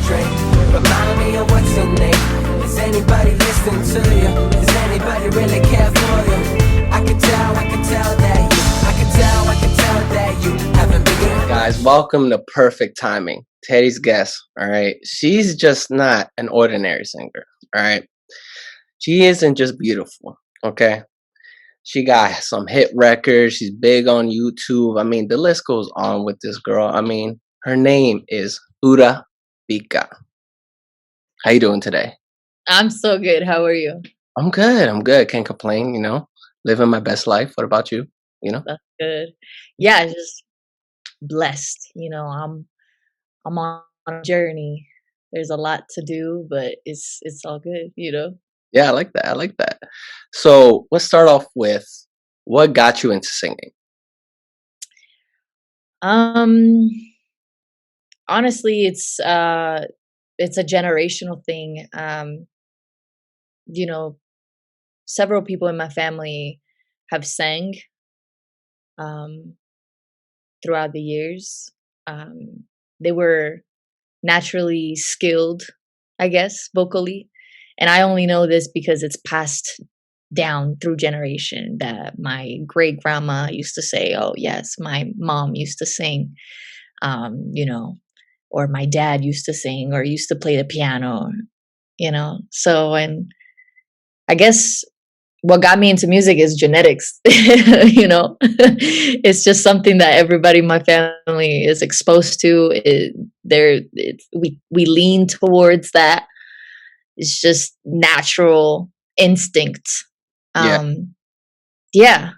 drink. Remind me of what's your name. Is anybody listening to you? Does anybody really care for you? I can tell that you, I can tell that you haven't been. Guys, welcome to Perfect Timing, Teddy's guest. All right, she's just not an ordinary singer. All right, she isn't just beautiful. Okay, she got some hit records. She's big on YouTube. I mean, the list goes on with this girl. I mean, her name is Ludovica. How you doing today? I'm so good. How are you? I'm good. Can't complain. You know, living my best life. What about you? You know? That's good. Yeah, just blessed. I'm on a journey. There's a lot to do, but it's all good. Yeah, I like that. I like that. So let's start off with what got you into singing? Um Honestly, it's a generational thing. You know, several people in my family have sang um throughout the years. They were naturally skilled, I guess, vocally. And I only know this because it's passed down through generation that my great grandma used to say, oh, yes, my mom used to sing, um, you know, or my dad used to sing or used to play the piano. So, and I guess what got me into music is genetics. It's just something that everybody in my family is exposed to. We lean towards that. It's just natural instinct. Yeah, Yeah.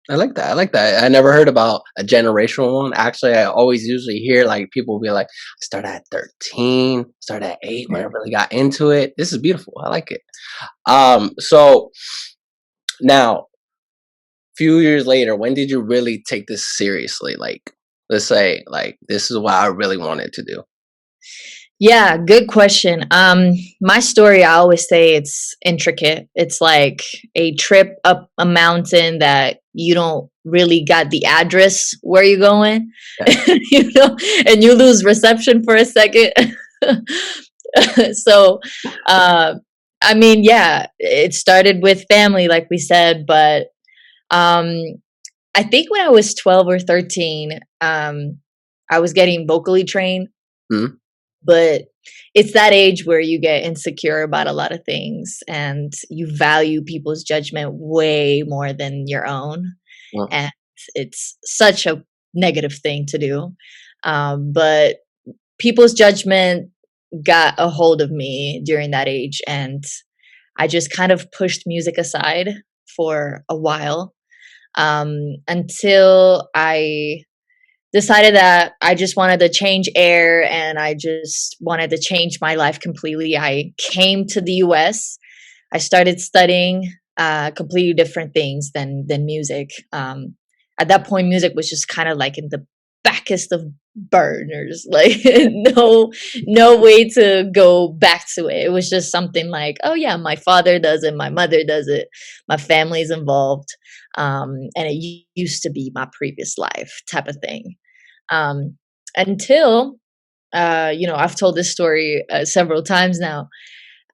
I like that. I like that. I never heard about a generational one. Actually, I always usually hear like people be like, I started at 13, started at 8 when I really got into it. This is beautiful. I like it. So now, few years later, when did you really take this seriously? Like, let's say, like, this is what I really wanted to do. Yeah, good question. My story, I always say it's intricate. It's like a trip up a mountain that you don't really got the address where you're going, Yeah. and you lose reception for a second. So, I mean, yeah, it started with family, like we said, but um, I think when I was 12 or 13, I was getting vocally trained. Mhm. But it's that age where you get insecure about a lot of things and you value people's judgment way more than your own. Well, And it's such a negative thing to do. But people's judgment got a hold of me during that age. And I just kind of pushed music aside for a while until I decided that I just wanted to change air and I just wanted to change my life completely. I came to the US. I started studying completely different things than music. At that point, music was just kind of like in the backest of burners, like no way to go back to it. It was just something like, oh yeah, my father does it, my mother does it, my family's involved, and it used to be my previous life type of thing. um, until I've told this story several times now.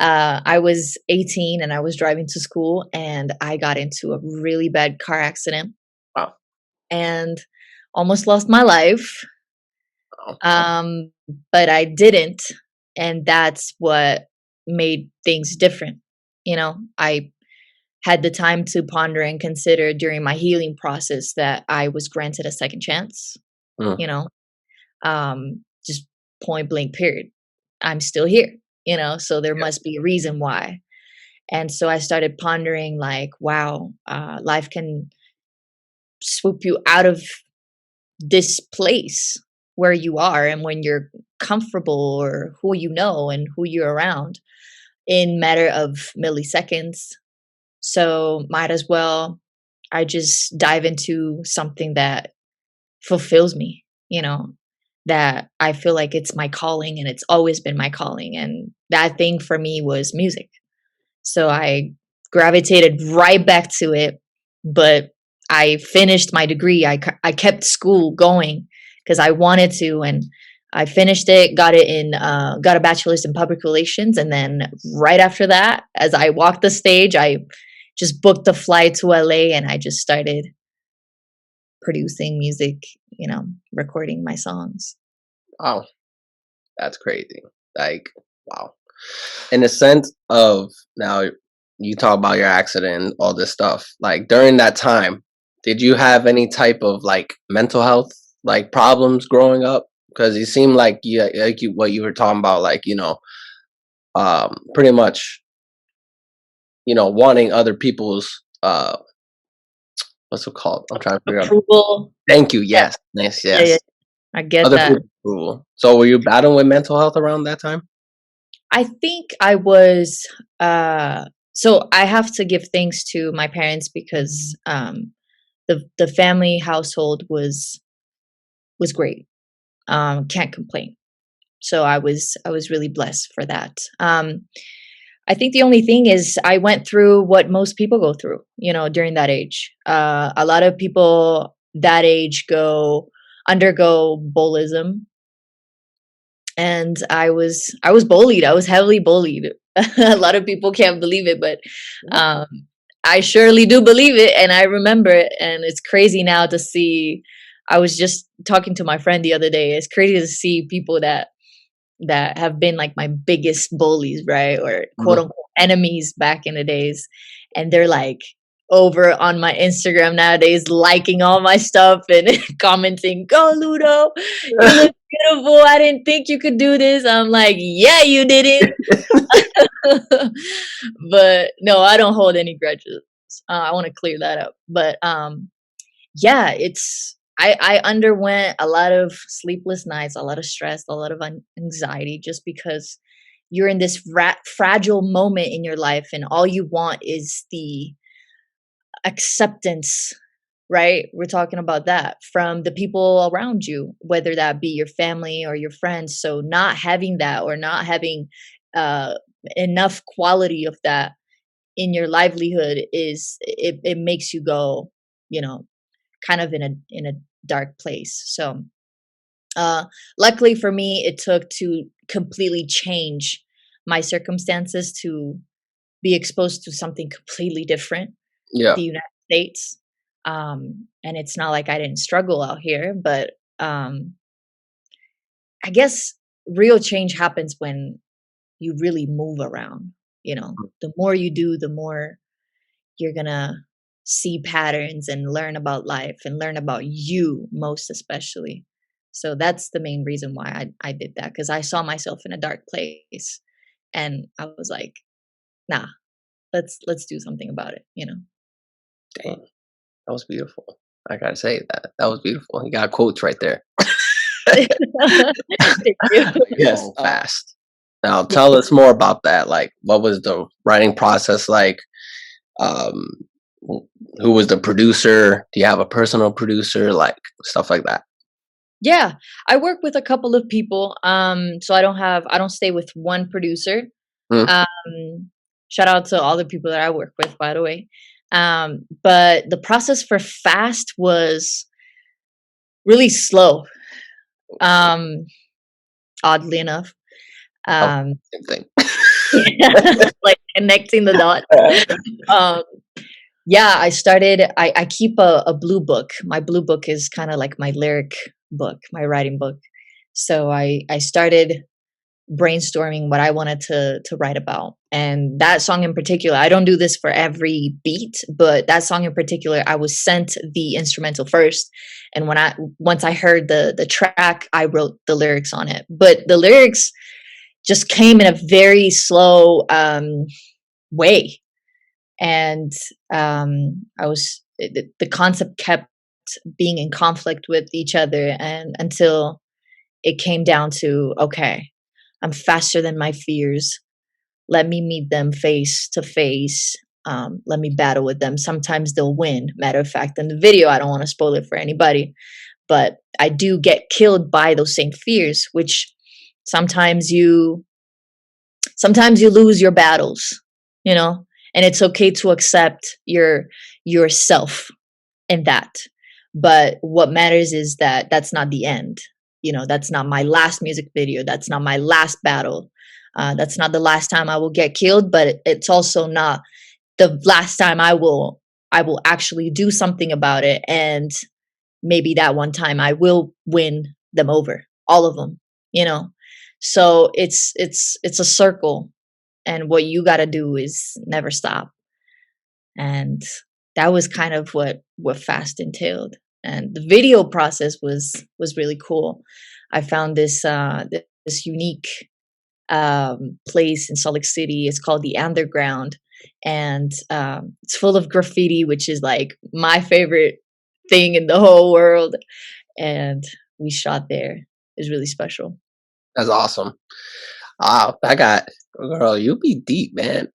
I was 18 and I was driving to school and I got into a really bad car accident wow. and almost lost my life. Wow. But I didn't, and that's what made things different. I had the time to ponder and consider during my healing process that I was granted a second chance. Mm. Just point blank period. I'm still here, so there must be a reason why. And so I started pondering like, wow, life can swoop you out of this place where you are and when you're comfortable or who you know and who you're around in matter of milliseconds. So might as well I just dive into something that fulfills me, that I feel like it's my calling and it's always been my calling. And that thing for me was music. So I gravitated right back to it. But I finished my degree. I kept school going because I wanted to. And I finished it, got a bachelor's in public relations, and then right after that, as I walked the stage, I just booked a flight to LA, and I just started producing music, recording my songs. Wow, that's crazy. Like, wow. In the sense of now, you talk about your accident and all this stuff. Like during that time, did you have any type of like mental health like problems growing up? Because you seem like what you were talking about, like pretty much wanting other people's what's it called? I'm trying to figure out. Approval. Thank you. Yeah, Yes, yes, yeah, yeah. yes. I get Other that. people's approval. So were you battling with mental health around that time? I think I was. So I have to give thanks to my parents because the family household was great. Can't complain. So I was really blessed for that. I think the only thing is I went through what most people go through, during that age. A lot of people that age undergo bullism, and I was bullied. I was heavily bullied. A lot of people can't believe it, but um, I surely do believe it, and I remember it, and it's crazy now to see. I was just talking to my friend the other day. It's crazy to see people that have been like my biggest bullies, right? Or quote Mhm. unquote enemies back in the days. And they're like over on my Instagram nowadays, liking all my stuff and commenting, "Go Ludo, you look beautiful. I didn't think you could do this." I'm like, yeah, you didn't. But no, I don't hold any grudges. I want to clear that up. But yeah, I underwent a lot of sleepless nights, a lot of stress, a lot of anxiety, just because you're in this fragile moment in your life, and all you want is the acceptance, right? We're talking about that from the people around you, whether that be your family or your friends. So not having that, or not having uh, enough quality of that in your livelihood, it makes you go, you know, kind of in a dark place. So uh luckily for me, it took to completely change my circumstances to be exposed to something completely different, Yeah. the United States. And it's not like I didn't struggle out here, but I guess real change happens when you really move around. The more you do, the more you're gonna see patterns and learn about life and learn about you, most especially. So that's the main reason why I did that, because I saw myself in a dark place, and I was like, nah, let's do something about it. Dang, that was beautiful. I gotta say that was beautiful. You got quotes right there. Thank you. Yes, fast. Now tell us more about that. Like, what was the writing process like? Um, who was the producer? Do you have a personal producer? Like stuff like that. Yeah, I work with a couple of people. So I don't stay with one producer. Mm, Um, Shout out to all the people that I work with, by the way. But the process for Fast was really slow. Um, Oddly enough. oh, Um, same thing. like connecting the dots. Um, yeah, I keep a blue book. My blue book is kind of like my lyric book, my writing book. So I started brainstorming what I wanted to write about. And that song in particular, I don't do this for every beat, but that song in particular, I was sent the instrumental first. And once I heard the track, I wrote the lyrics on it. But the lyrics just came in a very slow way. And the concept kept being in conflict with each other, and until it came down to, okay, I'm faster than my fears. Let me meet them face to face. Let me battle with them. Sometimes they'll win. Matter of fact, in the video, I don't want to spoil it for anybody, but I do get killed by those same fears, which sometimes you lose your battles, you know, and it's okay to accept yourself in that. But what matters is that that's not the end. that's not my last music video. That's not my last battle. That's not the last time I will get killed, but it's also not the last time I will actually do something about it. And maybe that one time I will win them over, all of them, you know. So it's a circle, and what you got to do is never stop. And that was kind of what fast entailed. And the video process was really cool. I found this unique place in Salt Lake City. It's called the Underground, and it's full of graffiti, which is like my favorite thing in the whole world. And we shot there. It was really special. That's awesome. Wow, girl, you be deep, man.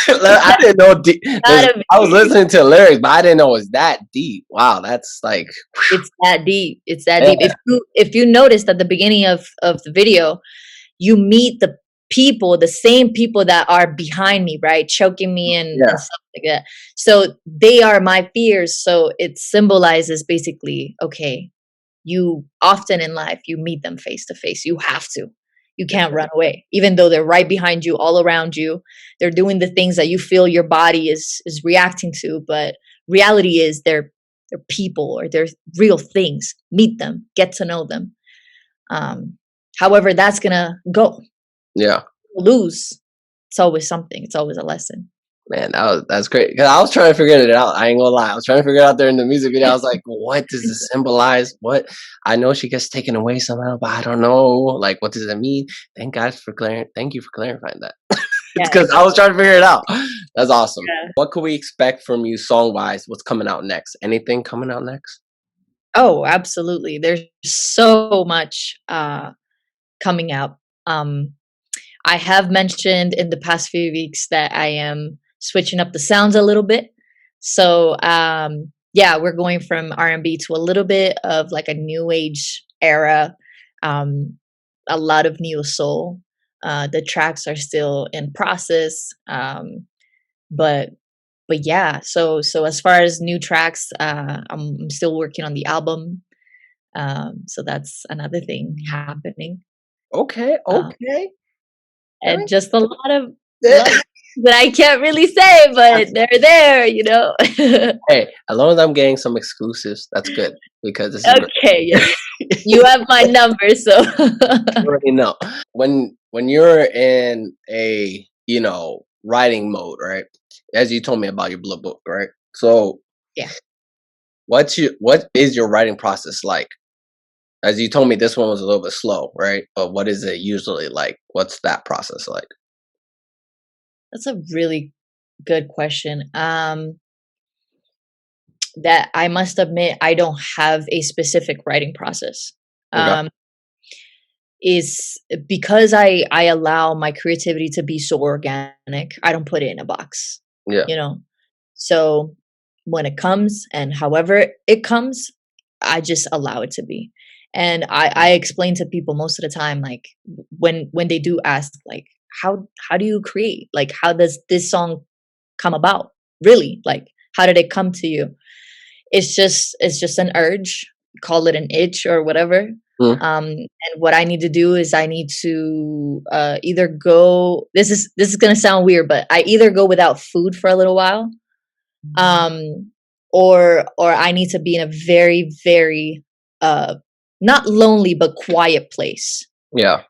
I didn't know deep. I was listening to the lyrics, but I didn't know it was that deep. Wow, that's like, it's that deep. It's that deep. If you noticed at the beginning of the video, you meet the same people that are behind me, right? Choking me and stuff like that. So they are my fears. So it symbolizes basically, okay, you often in life, you meet them face to face. You have to. You can't run away, even though they're right behind you, all around you. They're doing the things that you feel your body is reacting to. But reality is they're people, or they're real things. Meet them, get to know them. However that's gonna go. yeah. Lose. It's always something. It's always a lesson. Man, that's great. Because I was trying to figure it out. I ain't gonna lie. I was trying to figure it out there in the music video. I was like, what does this symbolize? What? I know she gets taken away somehow, but I don't know. Like, what does it mean? Thank you for clarifying that. It's because I was trying to figure it out. That's awesome. Yeah. What could we expect from you song-wise? What's coming out next? Anything coming out next? Oh, absolutely. There's so much coming out. I have mentioned in the past few weeks that I am switching up the sounds a little bit. So we're going from R&B to a little bit of like a new age era, a lot of neo soul. The tracks are still in process, but yeah. So as far as new tracks, I'm still working on the album. So that's another thing happening. Okay. And just a lot of that I can't really say, but they're there, Hey, as long as I'm getting some exclusives, that's good, because this is okay. Yes. You have my number, so you already know. When you're in a writing mode, right? As you told me about your blue book, right? So yeah, what is your writing process like? As you told me, this one was a little bit slow, right? But what is it usually like? What's that process like? That's a really good question. That I must admit, I don't have a specific writing process. Okay. Is because I allow my creativity to be so organic. I don't put it in a box. Yeah. So when it comes and however it comes, I just allow it to be. And I explain to people most of the time, like when they do ask, like, how do you create? Like, how does this song come about? Really? Like, how did it come to you? It's just an urge, call it an itch or whatever. And what I need to do is I need to either go, this is going to sound weird, but I either go without food for a little while, or I need to be in a very, very, not lonely, but quiet place. Yeah.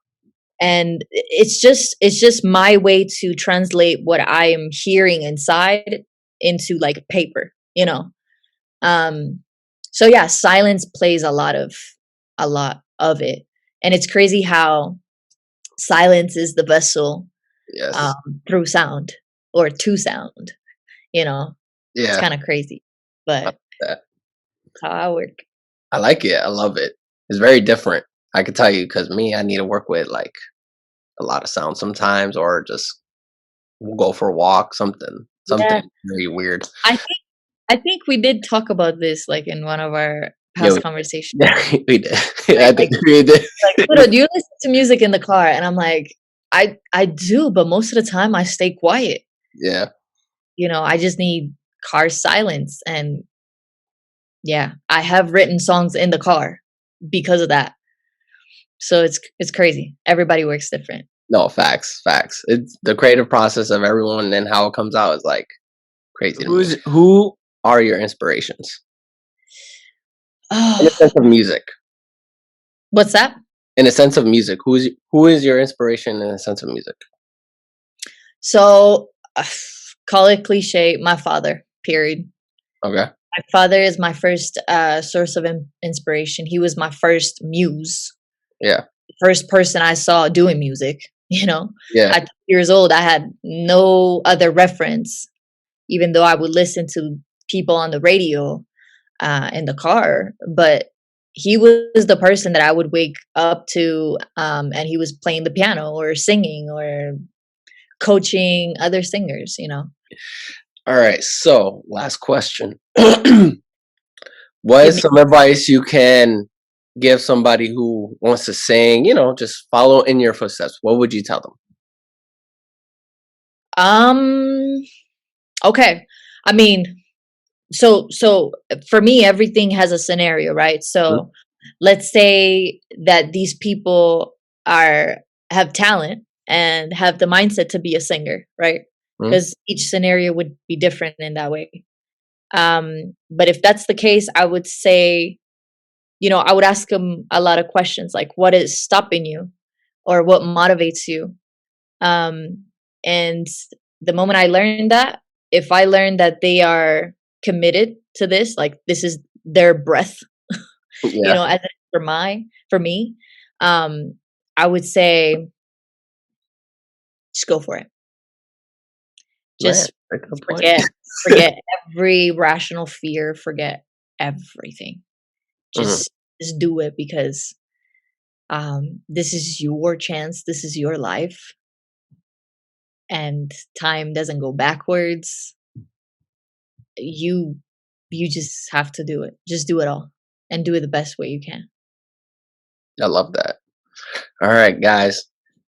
And it's just my way to translate what I am hearing inside into like paper, So yeah, silence plays a lot of it. And it's crazy how silence is the vessel through sound or to sound, Yeah. It's kind of crazy, but that's how I work. I like it. I love it. It's very different. I can tell you, because I need to work with like a lot of sound sometimes, or just go for a walk, something very weird. I think we did talk about this like in one of our past conversations. Yeah, we did. I think we did. Like, Ludo, do you listen to music in the car? And I'm like, I do, but most of the time I stay quiet. Yeah. I just need car silence. And yeah, I have written songs in the car because of that. So it's crazy. Everybody works different. No, facts. It's the creative process of everyone and how it comes out is like crazy. Who are your inspirations in a sense of music? What's that? In a sense of music, who is your inspiration in a sense of music? So, call it cliche. My father. Period. Okay. My father is my first source of inspiration. He was my first muse. Yeah. First person I saw doing music. Yeah. At 2 years old, I had no other reference, even though I would listen to people on the radio in the car. But he was the person that I would wake up to, and he was playing the piano or singing or coaching other singers. All right. So, last question. What Give is me. some advice you can give somebody who wants to sing, just follow in your footsteps? What would you tell them? Okay. I mean, so for me, everything has a scenario, right? So let's say that these people have talent and have the mindset to be a singer, right? Because each scenario would be different in that way. But if that's the case, I would say, I would ask them a lot of questions like, what is stopping you or what motivates you? And the moment I learned that, if I learn that they are committed to this, like this is their breath, Yeah. as it is for me, I would say just go for it. Just forget every rational fear, forget everything. Just do it because this is your chance, this is your life, and time doesn't go backwards. You just have to do it. Just do it all and do it the best way you can. I love that. All right, guys.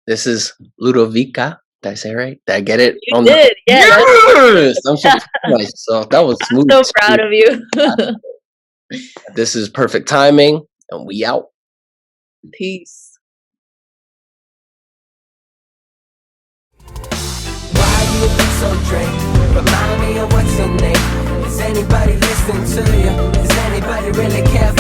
This is Ludovica. Did I say it right? Did I get it? You did, yeah. Yes! I'm so proud of myself. That was smooth. I'm so proud of you. This is perfect timing, and we out. Peace. Why you look so drained? Remind me of what's your name? Is anybody listening to you? Does anybody really care